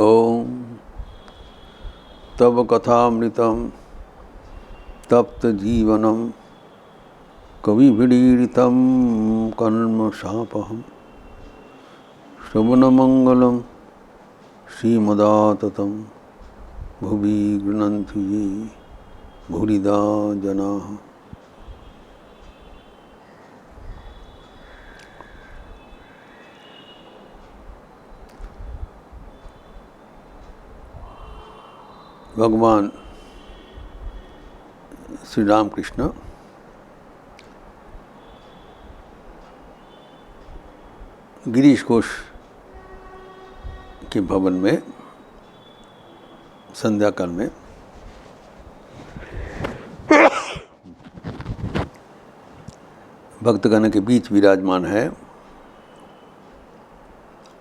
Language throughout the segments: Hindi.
ओम तव कथामृतम तप्त जीवनम कविभिडीडितं कल्मषापहं श्रवणमंगलम श्रीमदाततं भुवि गृह्णन्ति ये भूरिदा जनाः। भगवान श्री रामकृष्ण गिरीश घोष के भवन में संध्या काल में भक्तगण के बीच विराजमान है।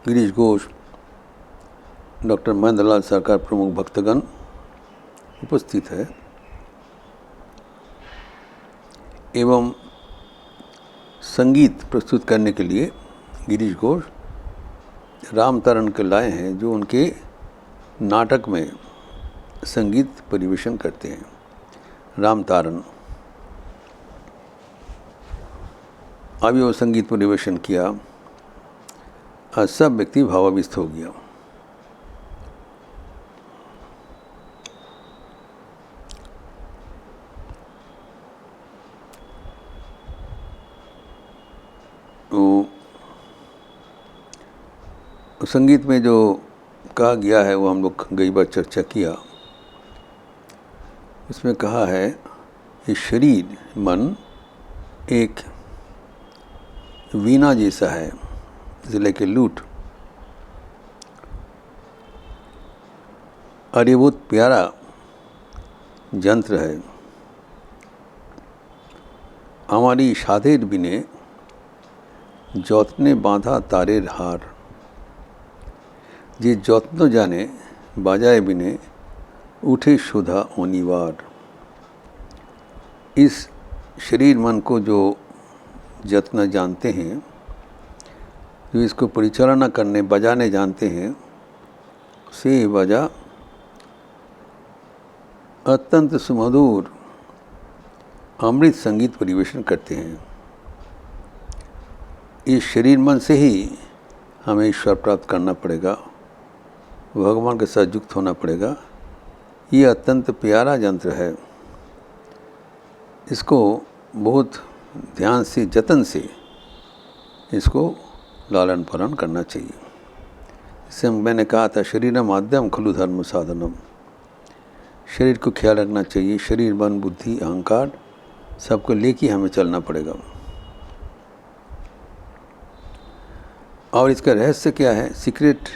गिरीश घोष, डॉक्टर महेंद्र लाल सरकार प्रमुख भक्तगण उपस्थित है एवं संगीत प्रस्तुत करने के लिए गिरीश घोष रामतारण के लाए हैं, जो उनके नाटक में संगीत परिवेशन करते हैं। रामतारण अभी वो संगीत परिवेशन किया और सब व्यक्ति भावाविष्ट हो गया। संगीत में जो कहा गया है वो हम लोग कई बार चर्चा किया। इसमें कहा है कि शरीर मन एक वीणा जैसा है, जिले के लूट, और ये बहुत प्यारा यंत्र है। हमारी साधेर बिने যত্নে বাঁধা তারের হার, যে যত্न जाने बाजाए बिने उठे सुधा अनिवार। इस शरीर मन को जो यत्न जानते हैं, जो इसको परिचालना करने बजाने जानते हैं, से बजा अत्यंत सुमधुर अमृत संगीत परिवेशन करते हैं। इस शरीर मन से ही हमें ईश्वर प्राप्त करना पड़ेगा, भगवान के साथ युक्त होना पड़ेगा। ये अत्यंत प्यारा यंत्र है, इसको बहुत ध्यान से जतन से इसको लालन पालन करना चाहिए। इससे मैंने कहा था शरीरम माध्यम खलु धर्म साधनम, शरीर को ख्याल रखना चाहिए। शरीर मन बुद्धि अहंकार सबको लेके हमें चलना पड़ेगा। और इसका रहस्य क्या है, सीक्रेट?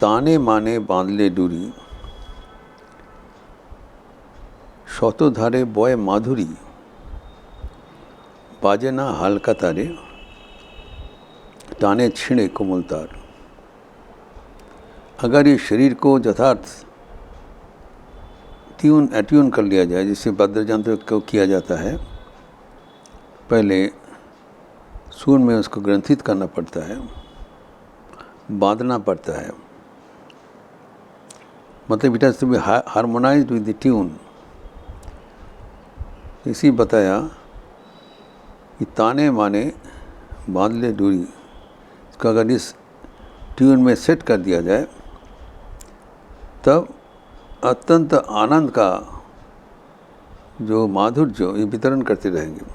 ताने माने बांधले डोरी, शतधारे बय माधुरी, बाजे ना हल्का तारे, ताने छिड़े कोमल तार। अगर ये शरीर को यथार्थ एट्यून कर लिया जाए, जिससे वाद्य यंत्र को किया जाता है, पहले सुर में उसको ग्रंथित करना पड़ता है, बांधना पड़ता है, मतलब it has to be harmonised with the tune. इसी बताया कि ताने माने बांध ले डोरी, इसको अगर इस ट्यून में सेट कर दिया जाए तब अत्यंत आनंद का जो माधुर्य ये वितरण करते रहेंगे।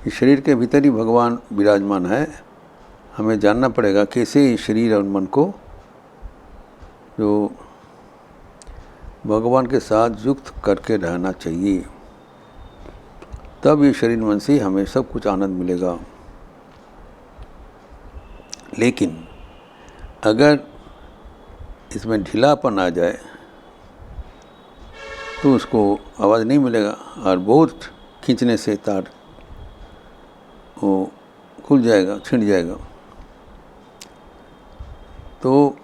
इस शरीर के भीतर ही भगवान विराजमान है। हमें जानना पड़ेगा कैसे इस शरीर और मन को जो भगवान के साथ युक्त करके रहना चाहिए, तब ये शरीर मन से हमें सब कुछ आनंद मिलेगा। लेकिन अगर इसमें ढीलापन आ जाए तो उसको आवाज़ नहीं मिलेगा, और बहुत खींचने से तार वो खुल जाएगा, छिड़ जाएगा। तो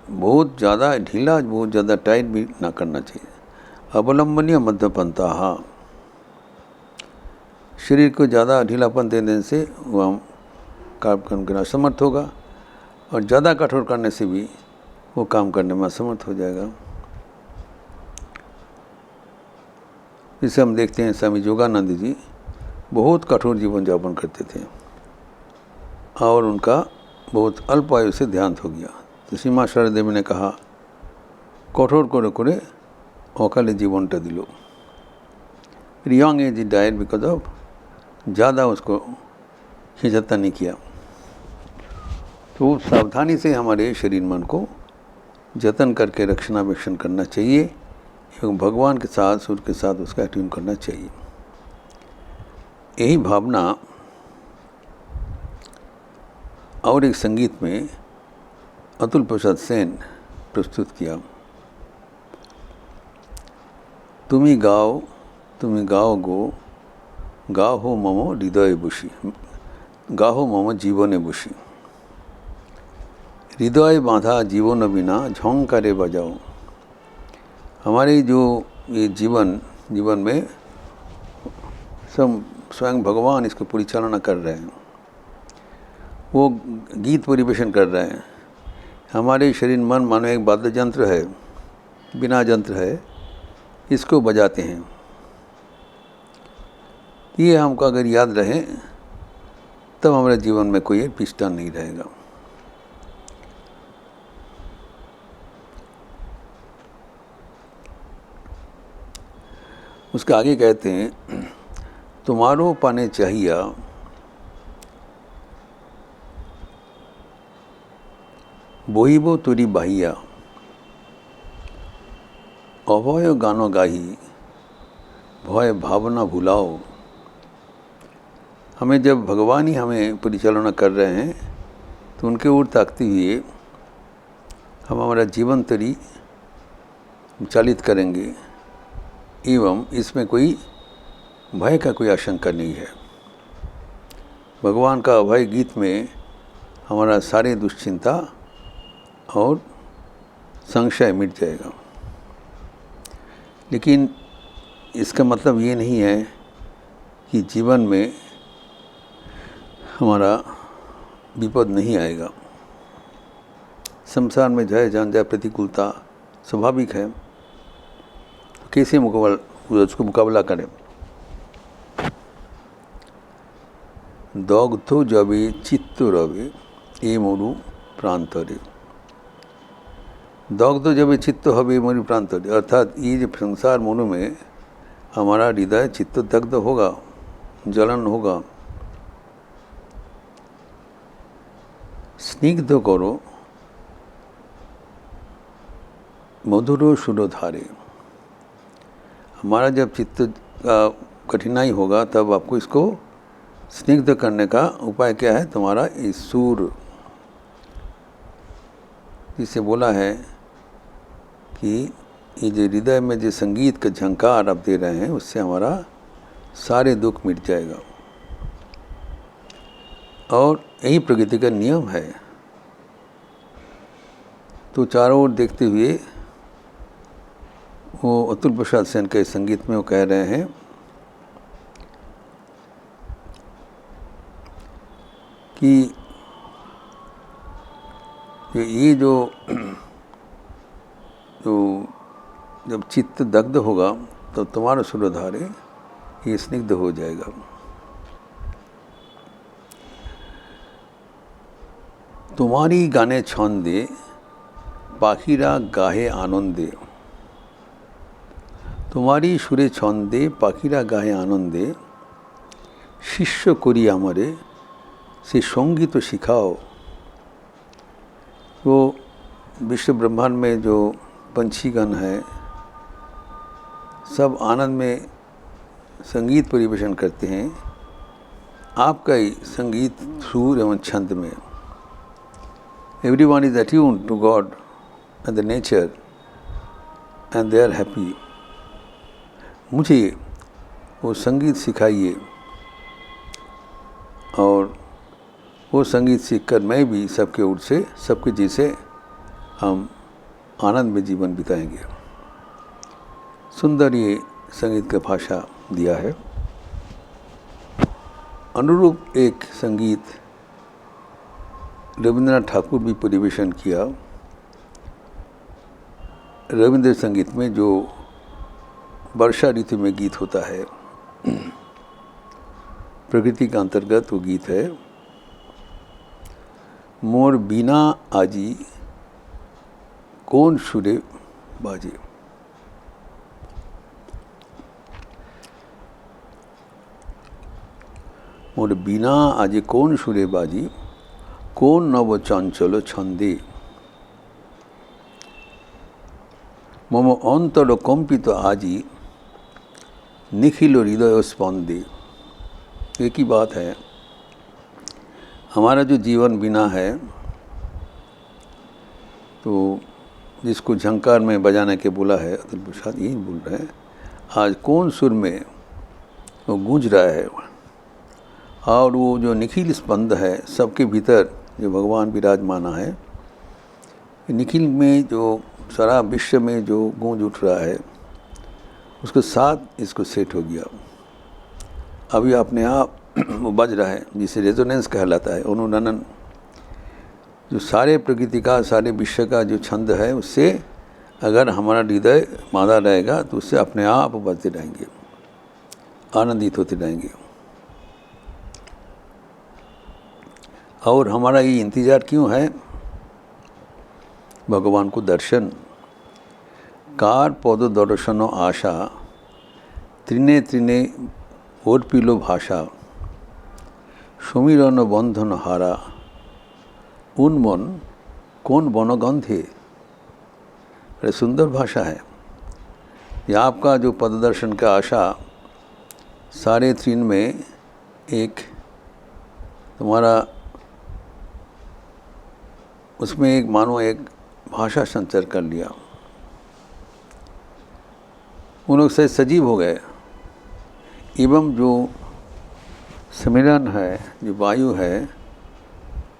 बहुत ज़्यादा ढीला, बहुत ज़्यादा टाइट भी ना करना चाहिए। अवलंबनीय मध्यपंथा, शरीर को ज़्यादा ढीलापन देने से वो हम काम करने में असमर्थ होगा, और ज़्यादा कठोर करने से भी वो काम करने में असमर्थ हो जाएगा। इसे हम देखते हैं स्वामी योगानंद जी बहुत कठोर जीवन यापन करते थे और उनका बहुत अल्प आयु से देहांत हो गया। तो श्रीमा शारदा देवी ने कहा, कठोर करे करे अकाले जीवनटा दिल। यंग एज ही डाइड बिकॉज ऑफ ज़्यादा उसको खिंचता नहीं किया। तो सावधानी से हमारे शरीर मन को जतन करके रक्षणावेक्षण करना चाहिए एवं भगवान के साथ, सूर्य के साथ उसका अट्यून करना चाहिए। यही भावना और एक संगीत में अतुल प्रसाद सेन प्रस्तुत किया। तुम्ही गाओ गो, गाहो मम हृदय बुशी, गाहो मम जीवने बुशी। हृदय बांधा जीवन बिना झोंकारे बजाओ। हमारे जो ये जीवन में सब स्वयं भगवान इसको परिचालना कर रहे हैं, वो गीत परिवेशन कर रहे हैं। हमारे शरीर मन मानो एक वाद्य यंत्र है, बिना यंत्र है, इसको बजाते हैं। ये हमको अगर याद रहे तब हमारे जीवन में कोई पिछड़ा नहीं रहेगा। उसके आगे कहते हैं, तुम्हारो पाने चाहिए বহিব तोरी बाहिया, अभय गानो गाही भय भावना भुलाओ। हमें जब भगवान ही हमें परिचालना कर रहे हैं तो उनके ओर ताकते हुए हम हमारा जीवन तरी चालित करेंगे एवं इसमें कोई भय का कोई आशंका नहीं है। भगवान का अभय गीत में हमारा सारे दुश्चिंता और संशय मिट जाएगा। लेकिन इसका मतलब ये नहीं है कि जीवन में हमारा विपद नहीं आएगा। संसार में जय जंजय प्रतिकूलता स्वाभाविक है, तो कैसे उसको मुकाबला करें। दग्ध जबे चित्त रवे ए मरु प्रांतरे। दग्ध जबे चित्त हवे मरु प्रांतरे, अर्थात ये जो संसार मनु में हमारा हृदय चित्त दग्ध होगा, जलन होगा। स्निग्ध करो मधुरो सुरधारे। हमारा जब चित्त का कठिनाई होगा तब आपको इसको स्निग्ध करने का उपाय क्या है? तुम्हारा इस सुर, जिसे बोला है कि ये जो हृदय में जो संगीत का झंकार आप दे रहे हैं उससे हमारा सारे दुख मिट जाएगा। और यही प्रकृति का नियम है। तो चारों ओर देखते हुए वो अतुल प्रसाद सेन के संगीत में वो कह रहे हैं कि ये जो जब चित्त दग्ध होगा तो तुम्हारा सुरधारे ये स्निग्ध हो जाएगा। तुम्हारी गाने छंदे पाखिरा गाहे आनंदे। तुम्हारी सुरे छंदे पाखिरा गाहे आनंदे। शिष्य करी आमारे से संगीत सिखाओ। वो विश्व ब्रह्मांड में जो पंछीगण है सब आनंद में संगीत परिवेशन करते हैं। आपका ही संगीत सुर एवं छंद में। Everyone is attuned to God and the nature and they are happy. मुझे वो संगीत सिखाइए और वो संगीत सीखकर मैं भी सबके ओर से सबके जैसे हम आनंद में जीवन बिताएंगे। सुंदर ये संगीत का भाषा दिया है। अनुरूप एक संगीत रविंद्रनाथ ठाकुर भी परिवेशन किया। रविंद्र संगीत में जो वर्षा ऋतु में गीत होता है, प्रकृति का अंतर्गत वो गीत है, मोर बीना आजी कौन सुरे बाजे। मोर बीना आजे कौन सुरे बाजी, कौन नव चंचल छंदे। मम अंतर कंपित आजी निखिल हृदय स्पंदे। एक ही बात है, हमारा जो जीवन बिना है, तो जिसको झंकार में बजाने के बोला है, अतुल प्रसाद यही बोल रहे हैं, आज कौन सुर में वो गूंज रहा है। और वो जो निखिल स्पंद है सबके भीतर जो भगवान विराजमाना है, निखिल में जो सारा विश्व में जो गूंज उठ रहा है, उसके साथ इसको सेट हो गया। अभी अपने आप वो बज रहा है, जिसे रेजोनेंस कहलाता है, अनुरणन। जो सारे प्रकृति का, सारे विश्व का जो छंद है, उससे अगर हमारा हृदय मादा रहेगा तो उससे अपने आप बजते रहेंगे, आनंदित होते रहेंगे। और हमारा ये इंतज़ार क्यों है? भगवान को दर्शन। कार पद दर्शन आशा, त्रिने त्रिने ओर्पिलो भाषा, समीरण बंधन हारा, उन्मन कौन बनगंधे। अरे सुंदर भाषा है ये। आपका जो पद दर्शन का आशा, सारे त्रिन में एक तुम्हारा, उसमें एक मानो एक भाषा संचार कर लिया। उन लोग से सजीव हो गए। एवं जो समीरण है, जो वायु है,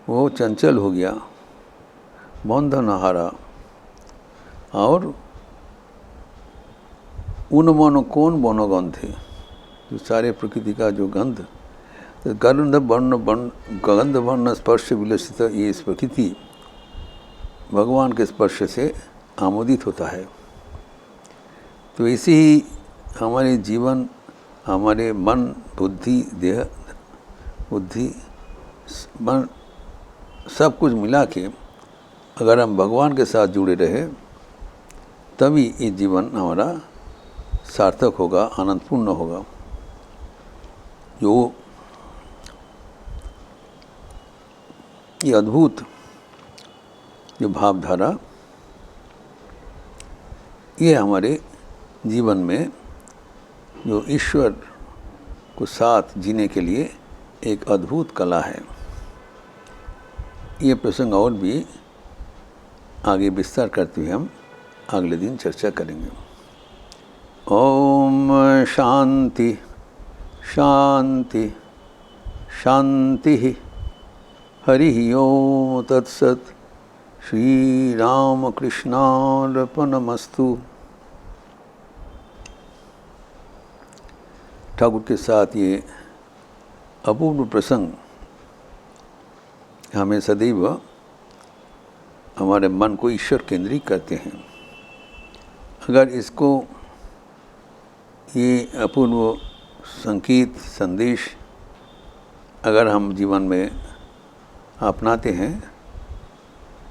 वो चंचल हो गया, बंधन हारा। और उन मन कौन बनगंधे, जो सारे प्रकृति का जो गंध, तो गंध वर्ण स्पर्श विलसित, ये इस प्रकृति भगवान के स्पर्श से आमोदित होता है। तो ऐसे ही हमारे जीवन, हमारे मन, बुद्धि, देह, बुद्धि, मन, सब कुछ मिला के अगर हम भगवान के साथ जुड़े रहे, तभी ये जीवन हमारा सार्थक होगा, आनंदपूर्ण होगा। जो ये अद्भुत जो भावधारा, ये हमारे जीवन में जो ईश्वर को साथ जीने के लिए एक अद्भुत कला है। ये प्रसंग और भी आगे विस्तार करते हुए हम अगले दिन चर्चा करेंगे। ओम शांति शांति शांति। हरि ओम तत्सत। श्री राम कृष्णार्पणमस्तु। ठाकुर के साथ ये अपूर्व प्रसंग हमें सदैव हमारे मन को ईश्वर केंद्रित करते हैं। अगर इसको, ये अपूर्व संकेत, संदेश अगर हम जीवन में अपनाते हैं,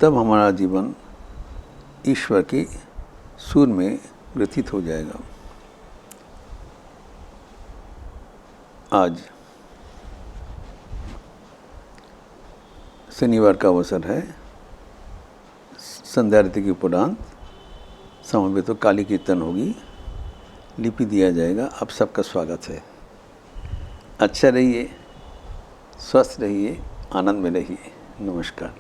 तब हमारा जीवन ईश्वर के सुर में ग्रथित हो जाएगा। आज शनिवार का अवसर है, संध्या आरती के उपरांत समय में तो काली कीर्तन होगी, लिपि दिया जाएगा। आप सबका स्वागत है। अच्छा रहिए, स्वस्थ रहिए, आनंद में रहिए। नमस्कार।